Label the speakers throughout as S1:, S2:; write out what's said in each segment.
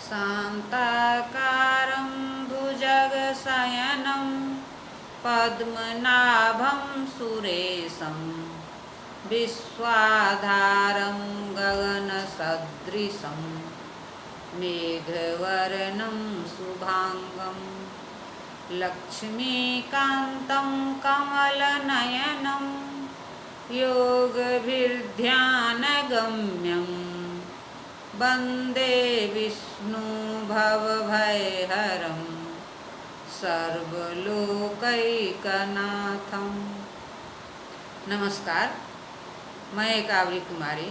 S1: शान्ताकारं भुजगशयनं पद्मनाभं सुरेशं विश्वाधारं गगनसदृशं मेघवर्णं शुभांगं लक्ष्मीकान्तं कमलनयनं योगभिर्ध्यानगम्यं वन्दे विष्णु भवभयहरं सर्वलोकैकनाथं। नमस्कार, मैं कावरी कुमारी,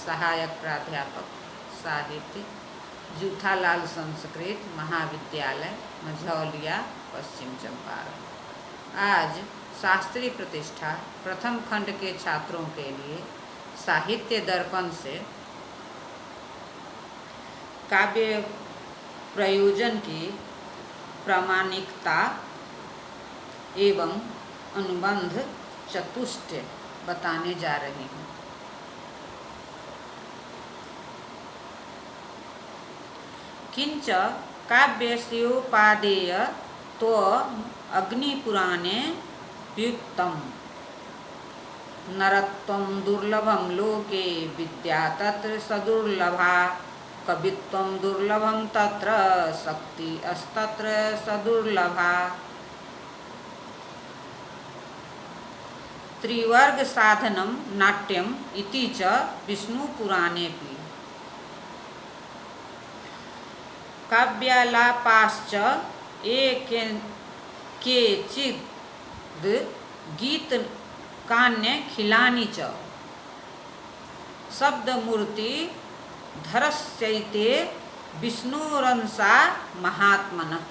S1: सहायक प्राध्यापक साहित्य, जूठालाल संस्कृत महाविद्यालय, मझौलिया, पश्चिम चंपारण। आज शास्त्रीय प्रतिष्ठा प्रथम खंड के छात्रों के लिए साहित्य दर्पण से काव्य प्रयोजन की प्रामाणिकता एवं अनुबंध चतुष्टय बताने जा रही हूँ। किंच काव्यस्योपादेय तो अग्निपुराणे व्युक्तम् नरत्वं दुर्लभं लोके विद्या तत्र सदुर्लभा कवित्वं दुर्लभं तत्र शक्ति अस्तत्र सदुर्लभा। त्रिवर्ग साधनं नाट्यम इति च विष्णुपुराणेऽपि काव्यालापाश्च केचिद् गीतकान्यखिलानि च शब्दमूर्ति धरस्यैते विष्णुरंसा महात्मनः।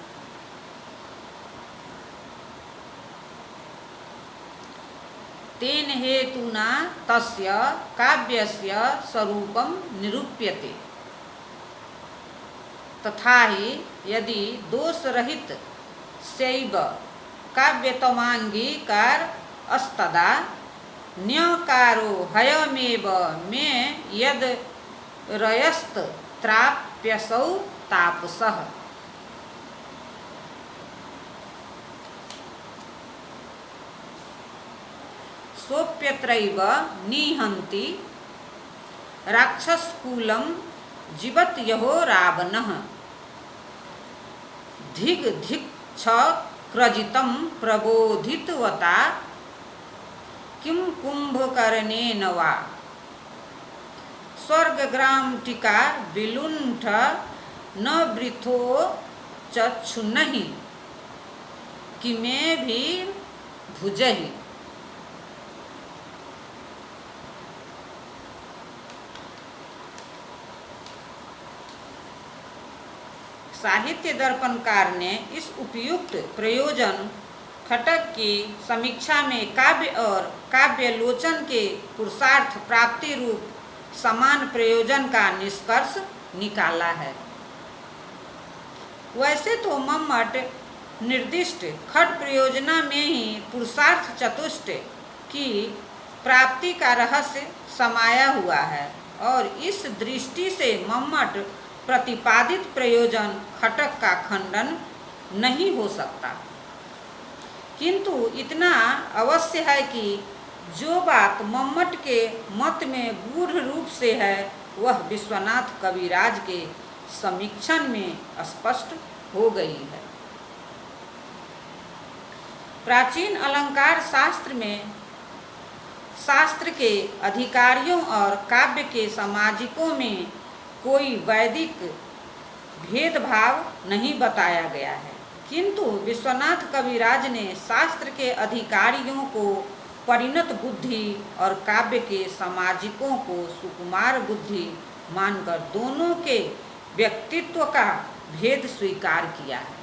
S1: तेन हेतुना तस्य काव्यस्य स्वरूपं निरूप्यते। तथा ही यदि दोषरहित सैव काव्यतमांगीकार अस्तदा न्यकारो हयमेव मे यद रयस्त त्राप्यसौ तापसः। सोप्यत्रैव निहन्ति राक्षसकुलं जीवत यहो रावणः। धिग् धिक् छ क्रजितं प्रबोधितवता किं कुंभकर्णेन वा। स्वर्गग्रामटिका विलुण्ठ न वृथो चक्षुर्हि किमेभि भुजहि। साहित्य दर्पणकार ने इस उपयुक्त प्रयोजन खटक की समीक्षा में काव्य और काव्यलोचन के पुरुषार्थ प्राप्ति रूप समान प्रयोजन का निष्कर्ष निकाला है। वैसे तो मम्मट निर्दिष्ट खट प्रयोजना में ही पुरुषार्थ चतुष्टय की प्राप्ति का रहस्य समाया हुआ है और इस दृष्टि से मम्मट प्रतिपादित प्रयोजन खटक का खंडन नहीं हो सकता। किंतु इतना अवश्य है कि जो बात मम्मट के मत में गूढ़ रूप से है वह विश्वनाथ कविराज के समीक्षण में स्पष्ट हो गई है। प्राचीन अलंकार शास्त्र में शास्त्र के अधिकारियों और काव्य के सामाजिकों में कोई वैदिक भेदभाव नहीं बताया गया है, किंतु विश्वनाथ कविराज ने शास्त्र के अधिकारियों को परिणत बुद्धि और काव्य के सामाजिकों को सुकुमार बुद्धि मानकर दोनों के व्यक्तित्व का भेद स्वीकार किया है।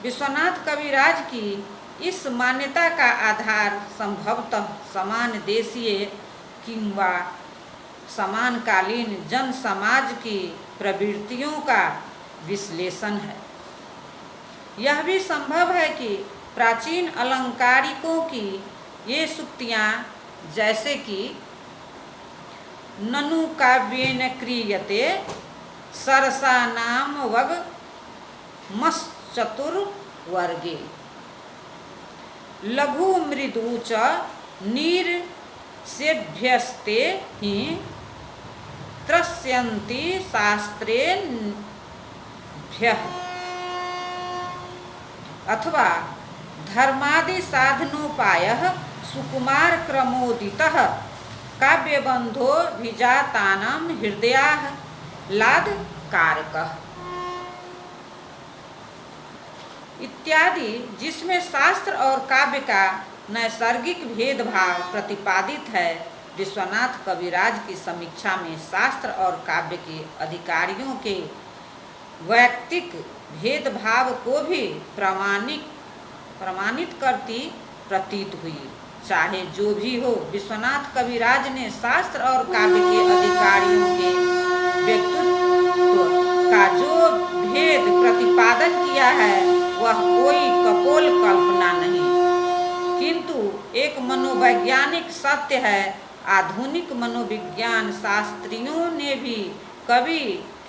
S1: विश्वनाथ कविराज की इस मान्यता का आधार संभवतः समान देशीय किंवा समानकालीन जन समाज की प्रवृत्तियों का विश्लेषण है। यह भी संभव है कि प्राचीन अलंकारिकों की ये सूक्तियाँ जैसे कि ननु काव्येन क्रियते सरसानाम वग मश्चतुर्वर्गे लघु मृदु च नीरसेभ्यस्ते हि त्रस्यन्ति शास्त्रेभ्यः। अथवा धर्मादि साधनोपायः सुकुमार क्रमोदितः काव्यबंधो विजातानां हृदयाः लाद कारकः इत्यादि, जिसमें शास्त्र और काव्य का नैसर्गिक भेदभाव प्रतिपादित है। विश्वनाथ कविराज की समीक्षा में शास्त्र और काव्य के अधिकारियों के वैयक्तिक भेदभाव को भी प्रमाणित करती प्रतीत हुई। चाहे जो भी हो, विश्वनाथ कविराज ने शास्त्र और काव्य के अधिकारियों के व्यक्तित्व का जो भेद प्रतिपादन किया है वह कोई कपोल कल्पना नहीं, किंतु एक मनोवैज्ञानिक सत्य है। आधुनिक मनोविज्ञान शास्त्रियों ने भी कवि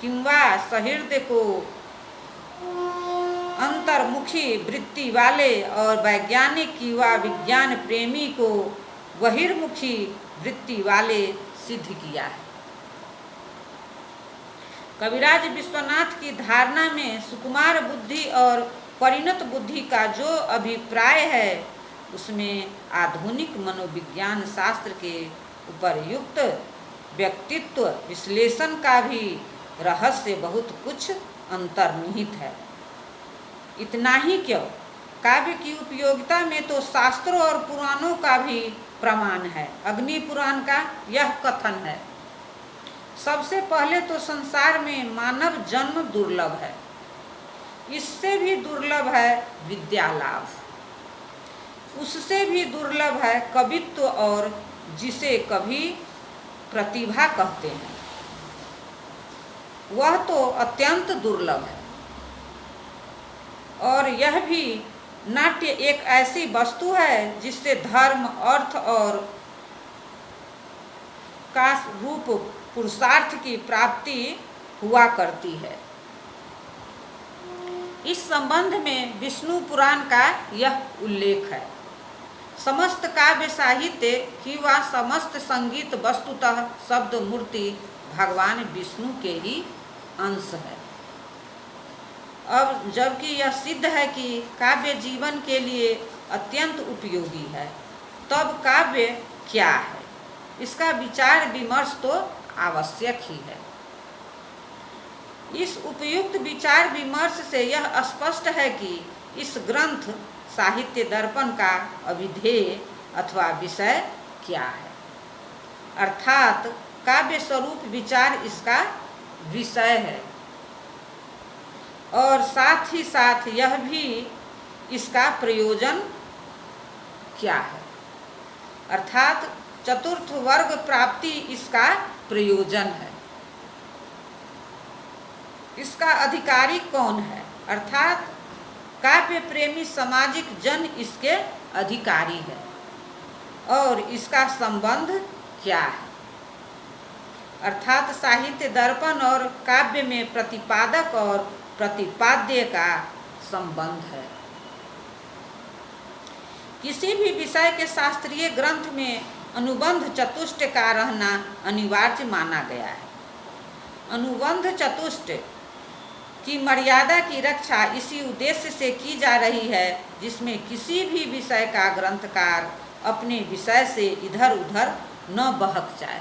S1: किंवा सहृदय को अंतर्मुखी वृत्ति वाले और वैज्ञानिक किंवा विज्ञान प्रेमी को बहिर्मुखी वृत्ति वाले सिद्ध किया है। कविराज विश्वनाथ की धारणा में सुकुमार बुद्धि और परिणत बुद्धि का जो अभिप्राय है, उसमें आधुनिक मनोविज्ञान शास्त्र के उपर्युक्त व्यक्तित्व विश्लेषण का भी रहस्य बहुत कुछ अंतर्निहित है। इतना ही क्यों, काव्य की उपयोगिता में तो शास्त्रों और पुराणों का भी प्रमाण है। अग्नि पुराण का यह कथन है, सबसे पहले तो संसार में मानव जन्म दुर्लभ है, इससे भी दुर्लभ है विद्या लाभ, उससे भी दुर्लभ है कवित्व और जिसे कभी प्रतिभा कहते हैं, वह तो अत्यंत दुर्लभ है। और यह भी नाट्य एक ऐसी वस्तु है जिससे धर्म, अर्थ और का रूप पुरुषार्थ की प्राप्ति हुआ करती है। इस संबंध में विष्णु पुराण का यह उल्लेख है। समस्त काव्य साहित्य की व समस्त संगीत वस्तुतः शब्द मूर्ति भगवान विष्णु के ही अंश है। अब जबकि यह सिद्ध है कि काव्य जीवन के लिए अत्यंत उपयोगी है, तब काव्य क्या है, इसका विचार विमर्श तो आवश्यक ही है। इस उपयुक्त विचार विमर्श से यह स्पष्ट है कि इस ग्रंथ साहित्य दर्पण का अभिधेय अथवा विषय क्या है, अर्थात काव्य स्वरूप विचार इसका विषय है और साथ ही साथ यह भी इसका प्रयोजन क्या है, अर्थात चतुर्थ वर्ग प्राप्ति इसका प्रयोजन है। इसका अधिकारी कौन है, अर्थात काव्य प्रेमी सामाजिक जन इसके अधिकारी है और इसका संबंध क्या है, अर्थात साहित्य दर्पण और काव्य में प्रतिपादक और प्रतिपाद्य का संबंध है। किसी भी विषय के शास्त्रीय ग्रंथ में अनुबंध चतुष्ट का रहना अनिवार्य माना गया है। अनुबंध चतुष्ट की मर्यादा की रक्षा इसी उद्देश्य से की जा रही है जिसमें किसी भी विषय का ग्रंथकार अपने विषय से इधर उधर न बहक जाए।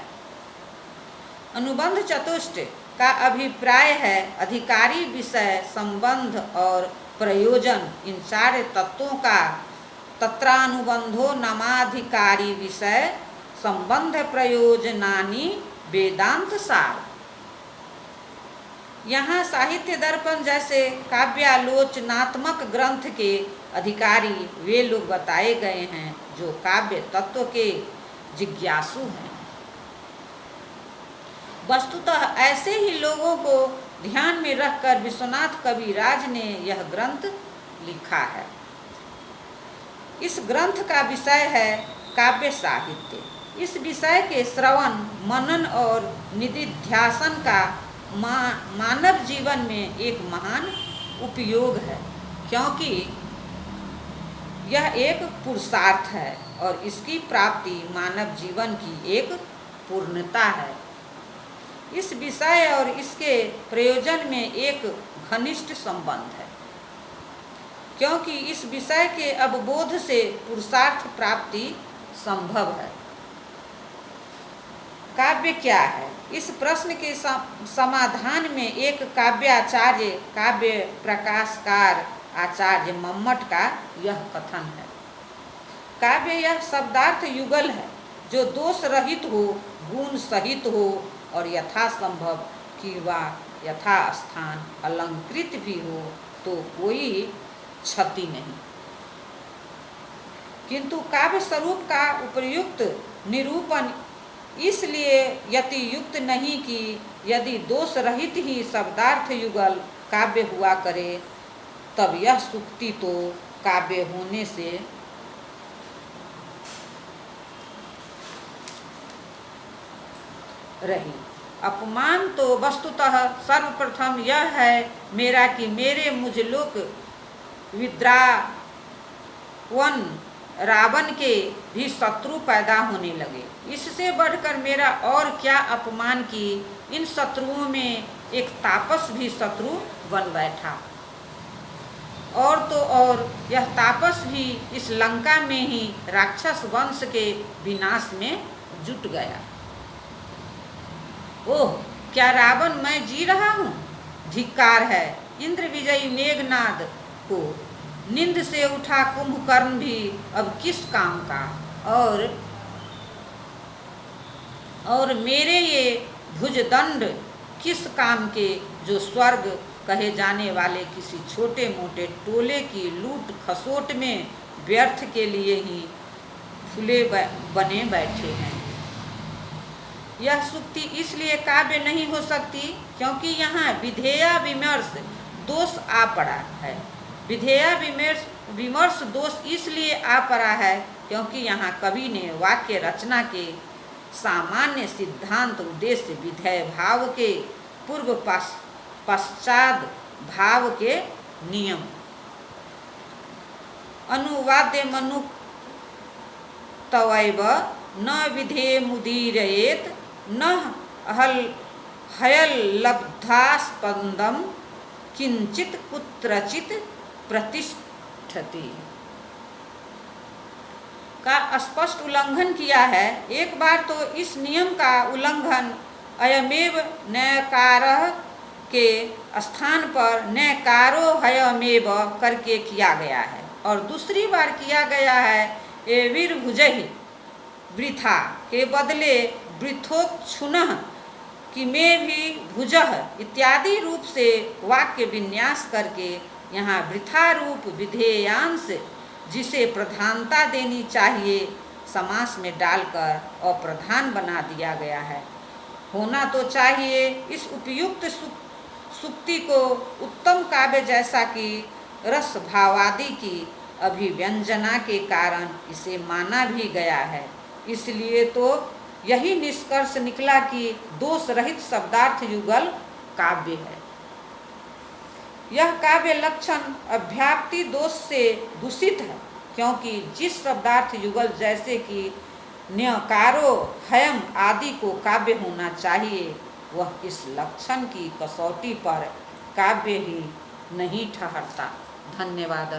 S1: अनुबंध चतुष्ट का अभिप्राय है अधिकारी, विषय, संबंध और प्रयोजन, इन चार तत्वों का तत्रानुबंधो नामाधिकारी विषय संबंध प्रयोजनानि वेदांत सार। यहाँ साहित्य दर्पण जैसे काव्यालोचनात्मक ग्रंथ के अधिकारी वे लोग बताए गए हैं जो काव्य तत्व के जिज्ञासु हैं। वस्तुतः ऐसे ही लोगों को ध्यान में रखकर विश्वनाथ कविराज ने यह ग्रंथ लिखा है। इस ग्रंथ का विषय है काव्य साहित्य। इस विषय के श्रवण, मनन और निदिध्यासन का मानव जीवन में एक महान उपयोग है, क्योंकि यह एक पुरुषार्थ है और इसकी प्राप्ति मानव जीवन की एक पूर्णता है। इस विषय और इसके प्रयोजन में एक घनिष्ठ संबंध है, क्योंकि इस विषय के अवबोध से पुरुषार्थ प्राप्ति संभव है। काव्य क्या है? इस प्रश्न के समाधान में एक काव्याचार्य, काव्य प्रकाशकार आचार्य मम्मट का यह कथन है। काव्य यह शब्दार्थ युगल है जो दोष रहित हो, गुण सहित हो और यथासंभव कि वह यथास्थान अलंकृत भी हो तो कोई क्षति नहीं। किंतु काव्य स्वरूप का उपयुक्त निरूपण इसलिए यतियुक्त नहीं कि यदि दोष रहित ही शब्दार्थ युगल काव्य हुआ करे तब यह सूक्ति तो काव्य होने से रही। अपमान तो वस्तुतः सर्वप्रथम यह है मेरा कि मेरे मुझ लोक विद्रावन रावण के भी शत्रु पैदा होने लगे। इससे बढ़कर मेरा और क्या अपमान कि इन शत्रुओं में एक तापस भी शत्रु बन बैठा। और तो और यह तापस भी इस लंका में ही राक्षस वंश के विनाश में जुट गया। ओह, क्या रावण मैं जी रहा हूँ? धिक्कार है इंद्र विजयी मेघनाद को। नींद से उठा कुंभकर्ण भी अब किस काम का, और मेरे ये भुजदंड किस काम के, जो स्वर्ग कहे जाने वाले किसी छोटे मोटे टोले की लूट खसोट में व्यर्थ के लिए ही फूले बने बैठे हैं। यह सूक्ति इसलिए काव्य नहीं हो सकती क्योंकि यहाँ विधेया विमर्श दोष आ पड़ा है। विधेया विमर्श दोष इसलिए आ पड़ा है क्योंकि यहाँ कवि ने वाक्य रचना के सामान्य सिद्धांत उद्देश्य विधेय भाव के पूर्व पश्चात भाव के नियम अनुवाद्य मनु तवैव न विधेय मुदीरयेत न हयलब्धास्पंदम किंचित कुत्रचित प्रतिष्ठति का स्पष्ट उल्लंघन किया है। एक बार तो इस नियम का उल्लंघन अयमेव नकारः के स्थान पर नकारो हयमेव करके किया गया है और दूसरी बार किया गया है एविर्भुजहि वृथा के बदले वृथोक्षुणः कि में भी भुजः इत्यादि रूप से वाक्य विन्यास करके यहाँ वृथा रूप विधेयांश जिसे प्रधानता देनी चाहिए समास में डालकर अप्रधान बना दिया गया है। होना तो चाहिए इस उपयुक्त सूक्ति को उत्तम काव्य जैसा कि रस भावादि की अभिव्यंजना के कारण इसे माना भी गया है। इसलिए तो यही निष्कर्ष निकला कि दोष रहित शब्दार्थ युगल काव्य है। यह काव्य लक्षण अभ्याप्ति दोष से दूषित है क्योंकि जिस शब्दार्थ युगल जैसे कि न्यकारो हयम आदि को काव्य होना चाहिए वह इस लक्षण की कसौटी पर काव्य ही नहीं ठहरता। धन्यवाद।